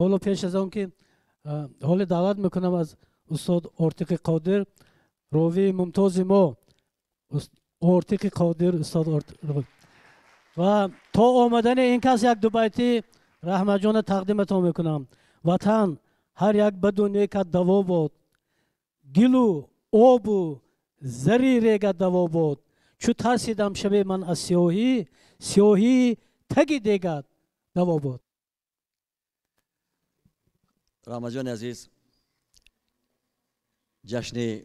حالا پیش از آن که حال دعوت میکنم از استاد ارتقی قادر، راوی ممتاز ما، ارتقی قادر، استاد ارتقی، و تا آمدن این کس یک دو بیتی رحمت جان تقدیمتان میکنم. وطن هر یک بدو نیکت دوا باد، گل و آب و زری ریگت دوا باد. چو ترسیدم شبه من از سیاهی، سیاهی تگی دیگت دوا باد. رحمت جان عزیز، جشن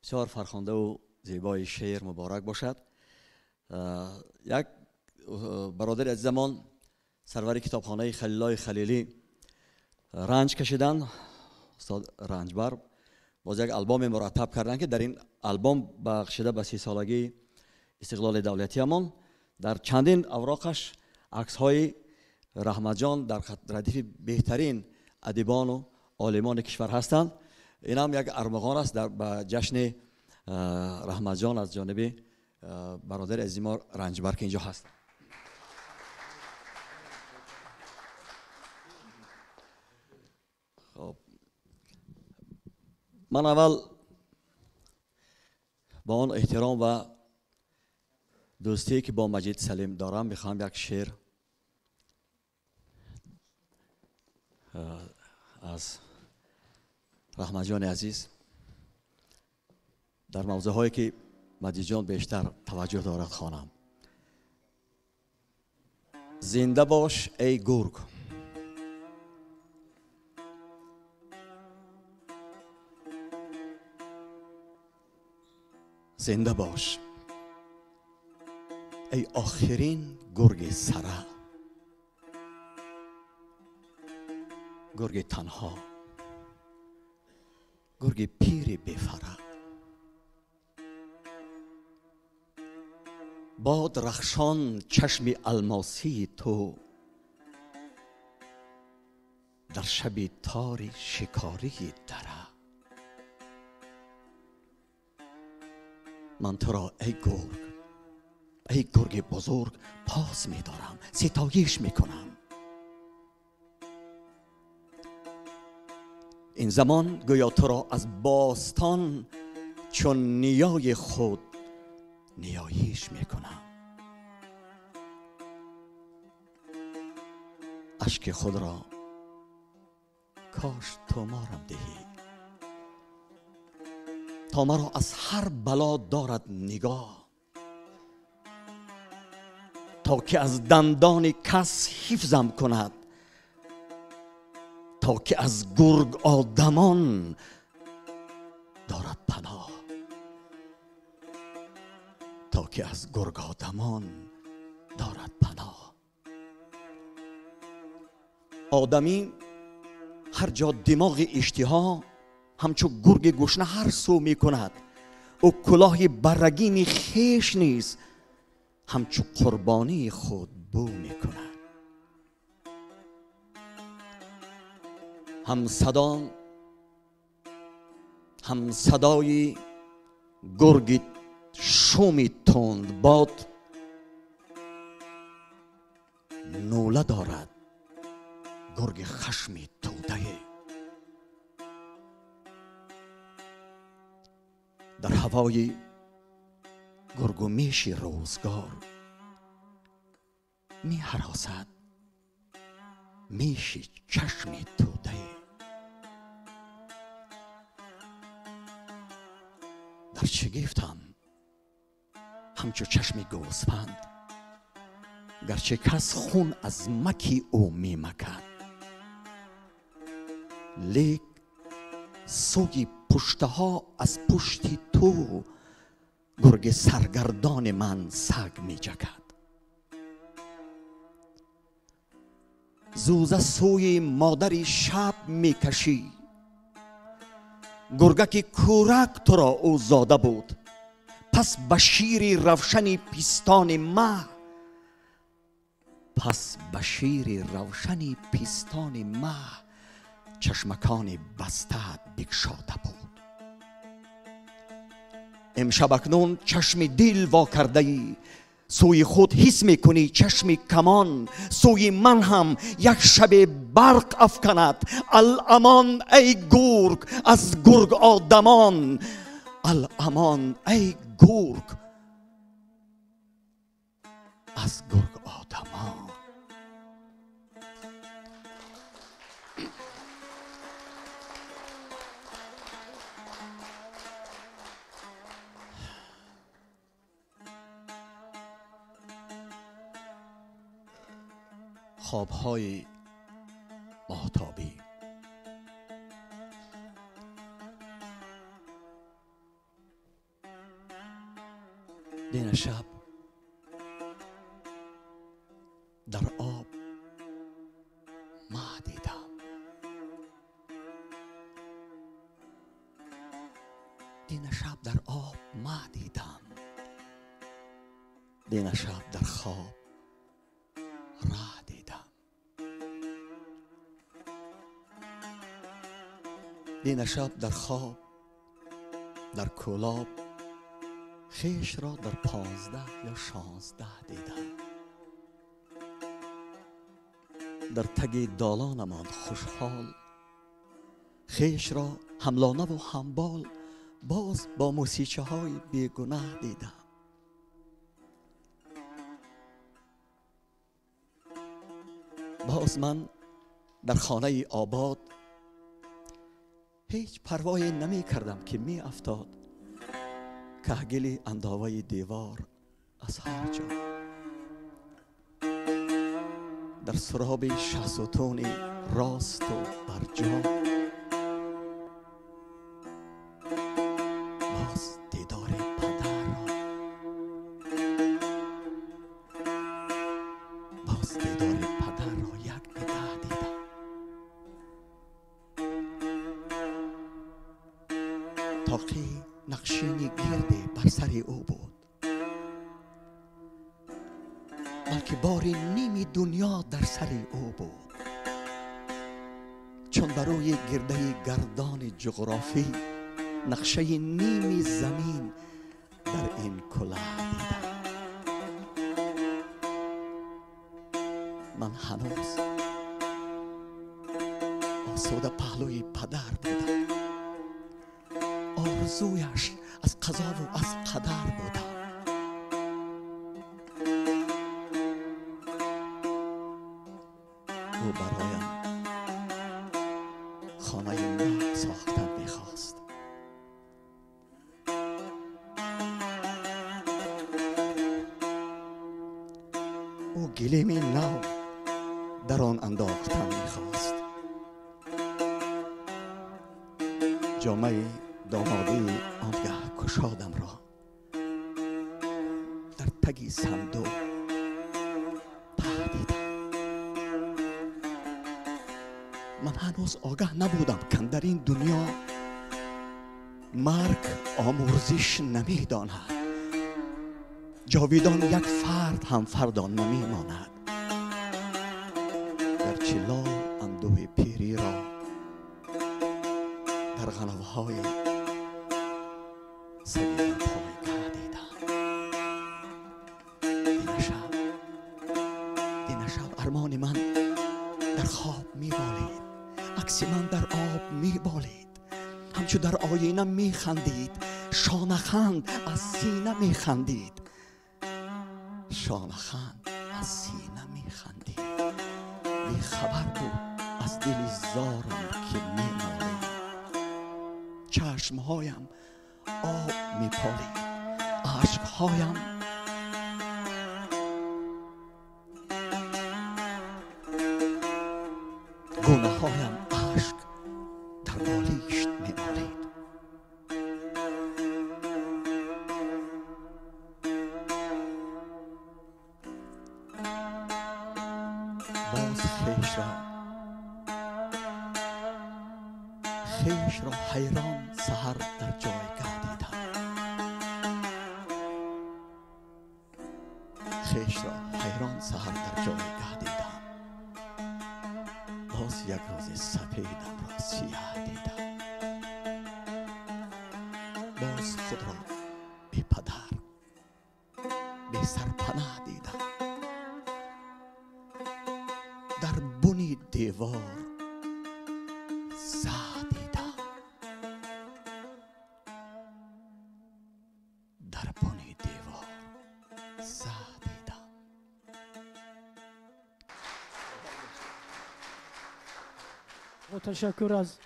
بسیار فرخنده و زیبای شعر مبارک باشد. یک برادر از زمان سرور کتابخانه خلیل الله خلیلی رنج کشیدن، استاد رنجبر، باز یک آلبوم مرتب کردن که در این آلبوم بخشیده به 30 سالگی استقلال دولتی همان. در چندین اوراقش عکس های رحمت جان در ردیف بهترین ادیبان و عالمان کشور هستند. این هم یک ارمغان است به جشن رحمت جان از جانب برادر عزیز ما رنجبر که اینجا هست. خب من اول با اون احترام و دوستی که با مجید سلیم دارم میخوام یک شعر از رحمت جان عزیز در موضوع هایی که مجید جان بیشتر توجه دارد خوانم. زنده باش ای گرگ، زنده باش ای آخرین گرگ سره، گرگ تنها، گرگ پیر بفره. باد رخشان چشم الماسی تو در شب تار شکاری دره. من تو را ای گرگ، ای گرگ بزرگ پاس می دارم، ستایش می کنم. این زمان گویا تو را از باستان چون نیای خود نیایش می کنم. اشک خود را کاش تو مارم دهی، تا مرا از هر بلا دارد نگاه، تا که از دندان کس حفظم کند، تا که از گرگ آدمان دارد پناه، تا که از گرگ آدمان دارد پناه. آدمی هر جا دماغ اشتها همچو گرگ گشنه هر سو می کند، او کلاه برگین خیش نیز همچو قربانی خود بو می کند. هم صدای گرگ شومی تند باد، نوله دارد گرگ خشمی توده. در هوای گرگ و میش روزگار می هراسد میش چشمی توده. در شگفتم همچو چشم گوسفند، گرچه کس خون از مکی او می مکد، لیک سوی پشتها از پشتی تو گرگ سرگردان من سگ می جکد. زوزه سوی مادری شب می کشی، گرگکی کورک تو را او زاده بود، پس به شیر روشنی پیستان مه، پس به شیر روشنی پیستان مه چشمکان بسته بگشاده بود. امشب اکنون چشم دل وا کرده ای، سوی خود حس میکنی چشم کمان، سوی من هم یک شب برق افکند. الامان ای گرگ از گرگ آدمان، الامان ای گرگ از گرگ آدمان. خوابهای ماهتابی. دین شب در آب ماه دیدم، دین شب در آب ماه دیدم، دین شب در خواب راه دیدم، دین شب در خواب در کلاب خیش را در 15 یا 16 دیدم. در تگ دالانمان خوشحال خیش را هملانه و همبال باز با موسیقی های بیگناه دیدم. باز من در خانه آباد هیچ پروایی نمی کردم که می افتاد کهگل انداوه دیوار از هر جا. در سراب شهسوتون راست و برجا باز دیدار پدر را، باز دیدار پدر را یک نگاه دیدم. تاقی نقشین گرده بر سر او بود، بلکه باری نیمی دنیا در سر او بود. چون بروی گرده گردان جغرافی نقشه نیمی زمین در این کلاه دیدم. من هنوز آسوده پهلوی پدر بودم، آرزویش از قضا و از قدر بودم. او برایم خانه نو ساختن میخواست. او گلیم نو در آن انداختن میخواست. جامعه دامادی آنگه کشادم را در تگی صندوق ته دیدم. من هنوز آگاه نبودم که در این دنیا مرگ آمرزش نمی داند. جاویدان یک فرد هم فردا نمی ماند. در چلال اندوه پیری را در غنوهای سگی در پایگاه دیدم. دین شب ارمان من در خواب می بالید، عکس من در آب می بالید، همچو در آینه می خندید، شانخند از سینه می خندید، شانخند از سینه می خندید. بی خبر بود از دل زارم که می مالید. چشمهایم آب می پالید، عشقهایم گونه هایم عشق در بالیشت می مالید. باز خیش را حیران سحر در جایگاه دیدم. خیش را حیران سحر در جایگاه دیدم. باز یک روز سپیدم را سیاه دیدم. باز خود را بی پدر بی سرپناه با تشکر از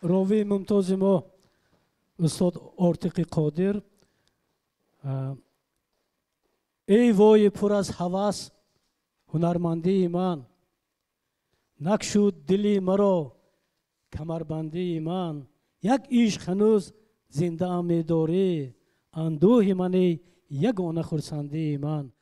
راوی ممتاز ما استاد آرتیق قادر. ای وای پر از هوس هنرمندی من، نکشود دلی مرا کمربندی من. یک عشق هنوز زنده ام می‌داری، اندوه منی یگانه خرسندی من.